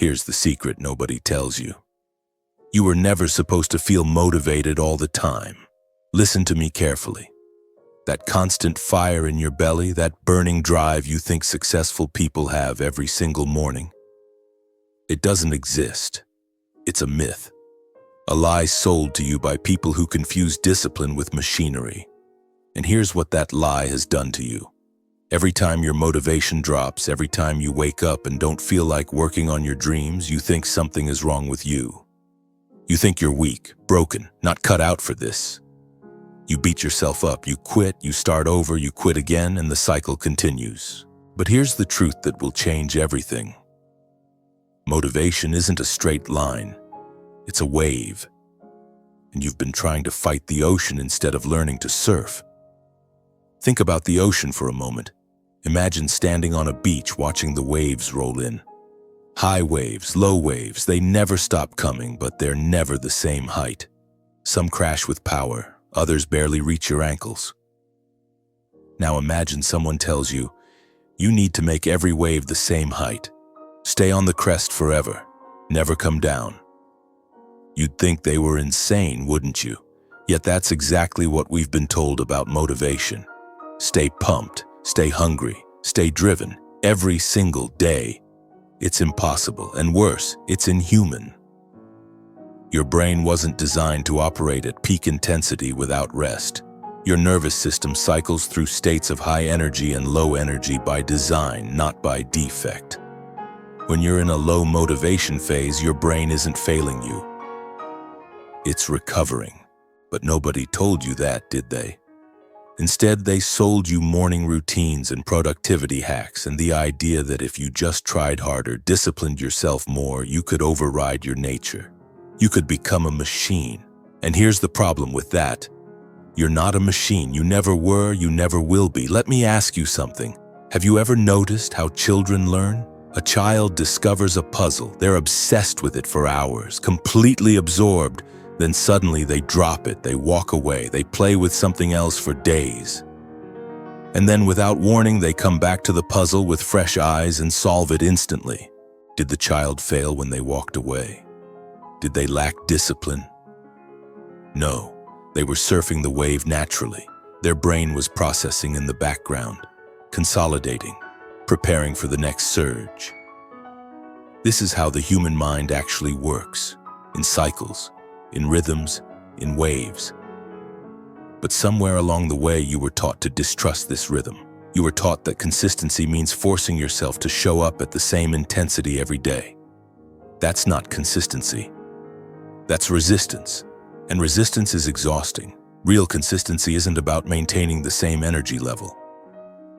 Here's the secret nobody tells you. You were never supposed to feel motivated all the time. Listen to me carefully. That constant fire in your belly, that burning drive you think successful people have every single morning, it doesn't exist. It's a myth. A lie sold to you by people who confuse discipline with machinery. And here's what that lie has done to you. Every time your motivation drops, every time you wake up and don't feel like working on your dreams, you think something is wrong with you. You think you're weak, broken, not cut out for this. You beat yourself up, you quit, you start over, you quit again, and the cycle continues. But here's the truth that will change everything. Motivation isn't a straight line. It's a wave. And you've been trying to fight the ocean instead of learning to surf. Think about the ocean for a moment. Imagine standing on a beach watching the waves roll in. High waves, low waves, they never stop coming, but they're never the same height. Some crash with power, others barely reach your ankles. Now imagine someone tells you, you need to make every wave the same height. Stay on the crest forever, never come down. You'd think they were insane, wouldn't you? Yet that's exactly what we've been told about motivation. Stay pumped, stay hungry, stay driven, every single day. It's impossible, and worse, it's inhuman. Your brain wasn't designed to operate at peak intensity without rest. Your nervous system cycles through states of high energy and low energy by design, not by defect. When you're in a low motivation phase, your brain isn't failing you. It's recovering. But nobody told you that, did they? Instead, they sold you morning routines and productivity hacks and the idea that if you just tried harder, disciplined yourself more, you could override your nature. You could become a machine. And here's the problem with that. You're not a machine. You never were, you never will be. Let me ask you something. Have you ever noticed how children learn? A child discovers a puzzle. They're obsessed with it for hours, completely absorbed. Then suddenly they drop it, they walk away, they play with something else for days. And then without warning, they come back to the puzzle with fresh eyes and solve it instantly. Did the child fail when they walked away? Did they lack discipline? No, they were surfing the wave naturally. Their brain was processing in the background, consolidating, preparing for the next surge. This is how the human mind actually works, in cycles, in rhythms, in waves. But somewhere along the way, you were taught to distrust this rhythm. You were taught that consistency means forcing yourself to show up at the same intensity every day. That's not consistency. That's resistance. And resistance is exhausting. Real consistency isn't about maintaining the same energy level.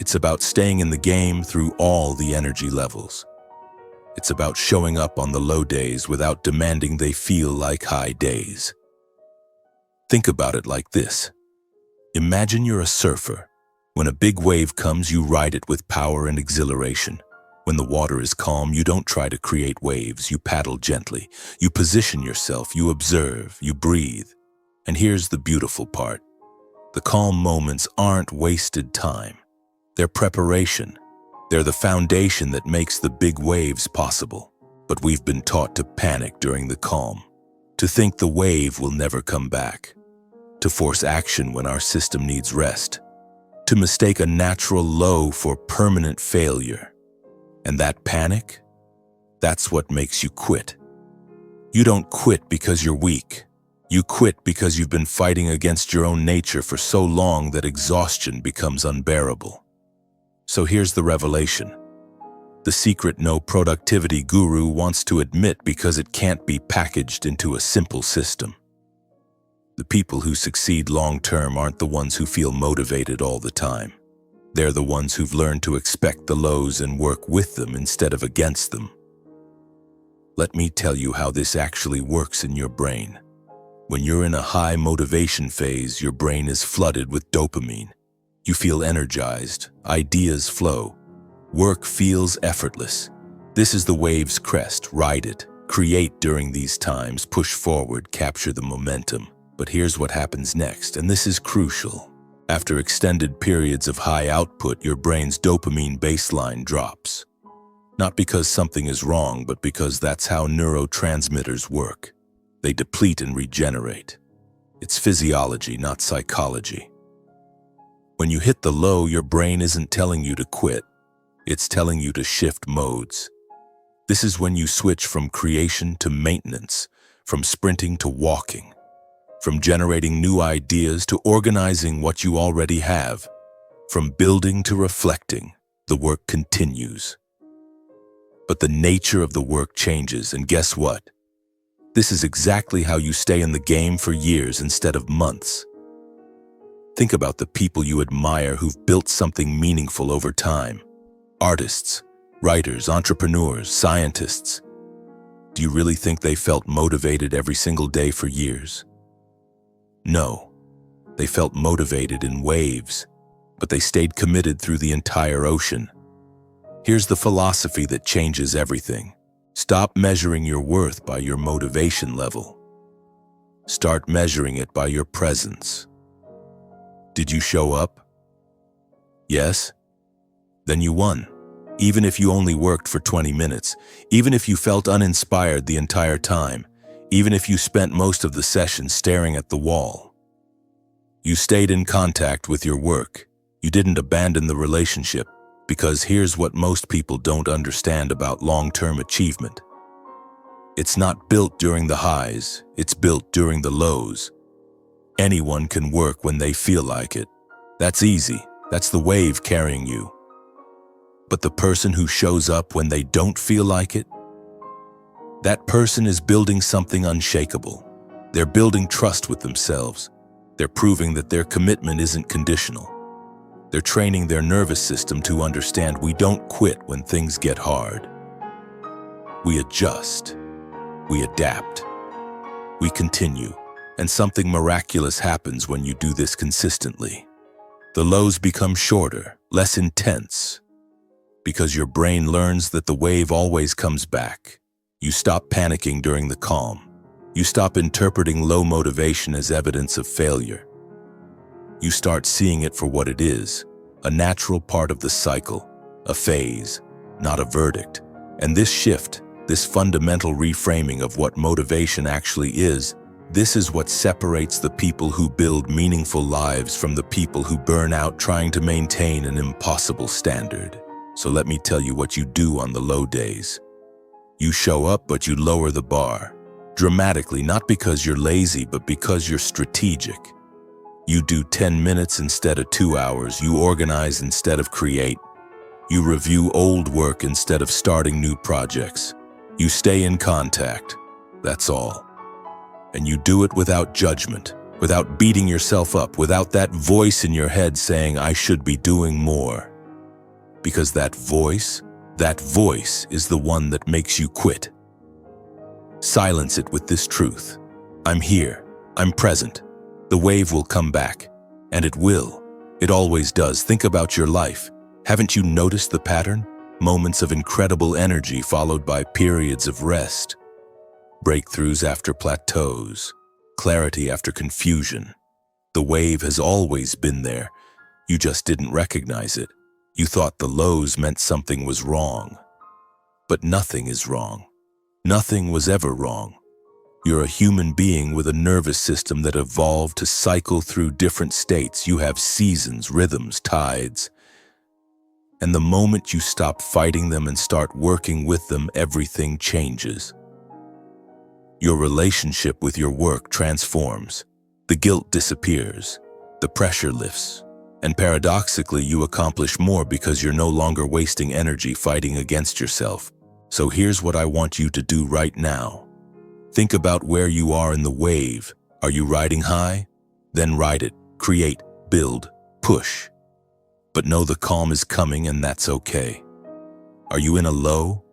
It's about staying in the game through all the energy levels. It's about showing up on the low days without demanding they feel like high days. Think about it like this. Imagine you're a surfer. When a big wave comes, you ride it with power and exhilaration. When the water is calm, you don't try to create waves, you paddle gently. You position yourself, you observe, you breathe. And here's the beautiful part. The calm moments aren't wasted time. They're preparation. They're the foundation that makes the big waves possible. But we've been taught to panic during the calm, to think the wave will never come back, to force action when our system needs rest, to mistake a natural low for permanent failure. And that panic, that's what makes you quit. You don't quit because you're weak. You quit because you've been fighting against your own nature for so long that exhaustion becomes unbearable. So here's the revelation. The secret no productivity guru wants to admit because it can't be packaged into a simple system. The people who succeed long-term aren't the ones who feel motivated all the time. They're the ones who've learned to expect the lows and work with them instead of against them. Let me tell you how this actually works in your brain. When you're in a high motivation phase, your brain is flooded with dopamine. You feel energized, ideas flow, work feels effortless. This is the wave's crest, ride it, create during these times, push forward, capture the momentum. But here's what happens next, and this is crucial. After extended periods of high output, your brain's dopamine baseline drops. Not because something is wrong, but because that's how neurotransmitters work. They deplete and regenerate. It's physiology, not psychology. When you hit the low, your brain isn't telling you to quit. It's telling you to shift modes. This is when you switch from creation to maintenance, from sprinting to walking, from generating new ideas to organizing what you already have, from building to reflecting. The work continues. But the nature of the work changes, and guess what? This is exactly how you stay in the game for years instead of months. Think about the people you admire who've built something meaningful over time. Artists, writers, entrepreneurs, scientists. Do you really think they felt motivated every single day for years? No, they felt motivated in waves, but they stayed committed through the entire ocean. Here's the philosophy that changes everything. Stop measuring your worth by your motivation level. Start measuring it by your presence. Did you show up? Yes? Then you won. Even if you only worked for 20 minutes, even if you felt uninspired the entire time, even if you spent most of the session staring at the wall. You stayed in contact with your work. You didn't abandon the relationship, because here's what most people don't understand about long-term achievement. It's not built during the highs, it's built during the lows. Anyone can work when they feel like it. That's easy. That's the wave carrying you. But the person who shows up when they don't feel like it, that person is building something unshakable. They're building trust with themselves. They're proving that their commitment isn't conditional. They're training their nervous system to understand we don't quit when things get hard. We adjust. We adapt. We continue. And something miraculous happens when you do this consistently. The lows become shorter, less intense, because your brain learns that the wave always comes back. You stop panicking during the calm. You stop interpreting low motivation as evidence of failure. You start seeing it for what it is, a natural part of the cycle, a phase, not a verdict. And this shift, this fundamental reframing of what motivation actually is, this is what separates the people who build meaningful lives from the people who burn out trying to maintain an impossible standard. So let me tell you what you do on the low days. You show up, but you lower the bar. Dramatically, not because you're lazy, but because you're strategic. You do 10 minutes instead of 2 hours. You organize instead of create. You review old work instead of starting new projects. You stay in contact. That's all. And you do it without judgment, without beating yourself up, without that voice in your head saying, I should be doing more. Because that voice is the one that makes you quit. Silence it with this truth. I'm here. I'm present. The wave will come back. And it will. It always does. Think about your life. Haven't you noticed the pattern? Moments of incredible energy followed by periods of rest. Breakthroughs after plateaus. Clarity after confusion. The wave has always been there. You just didn't recognize it. You thought the lows meant something was wrong. But nothing is wrong. Nothing was ever wrong. You're a human being with a nervous system that evolved to cycle through different states. You have seasons, rhythms, tides. And the moment you stop fighting them and start working with them, everything changes. Your relationship with your work transforms. The guilt disappears. The pressure lifts. And paradoxically, you accomplish more because you're no longer wasting energy fighting against yourself. So here's what I want you to do right now. Think about where you are in the wave. Are you riding high? Then ride it. Create, build, push. But know the calm is coming, and that's okay. Are you in a low?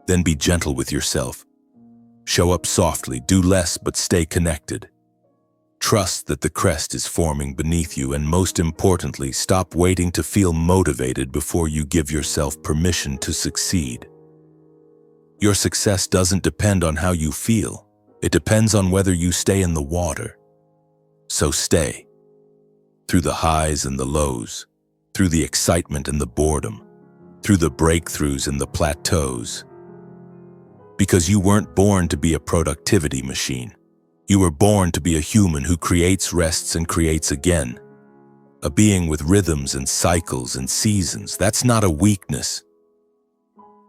Then be gentle with yourself. Show up softly, do less, but stay connected. Trust that the crest is forming beneath you, and most importantly, stop waiting to feel motivated before you give yourself permission to succeed. Your success doesn't depend on how you feel. It depends on whether you stay in the water. So stay. Through the highs and the lows, through the excitement and the boredom, through the breakthroughs and the plateaus. Because you weren't born to be a productivity machine. You were born to be a human who creates, rests, and creates again. A being with rhythms and cycles and seasons. That's not a weakness.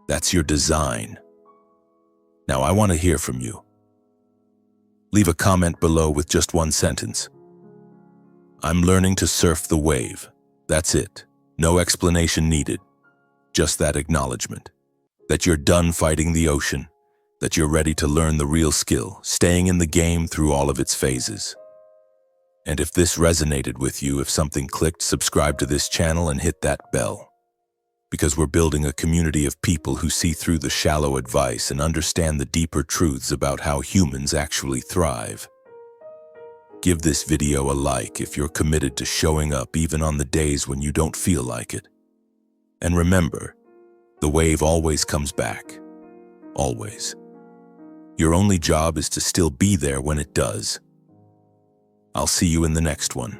That's your design. Now, I want to hear from you. Leave a comment below with just one sentence. I'm learning to surf the wave. That's it. No explanation needed. Just that acknowledgement. That you're done fighting the ocean. That you're ready to learn the real skill, staying in the game through all of its phases. And if this resonated with you, if something clicked, subscribe to this channel and hit that bell. Because we're building a community of people who see through the shallow advice and understand the deeper truths about how humans actually thrive. Give this video a like if you're committed to showing up even on the days when you don't feel like it. And remember, the wave always comes back. Always. Your only job is to still be there when it does. I'll see you in the next one.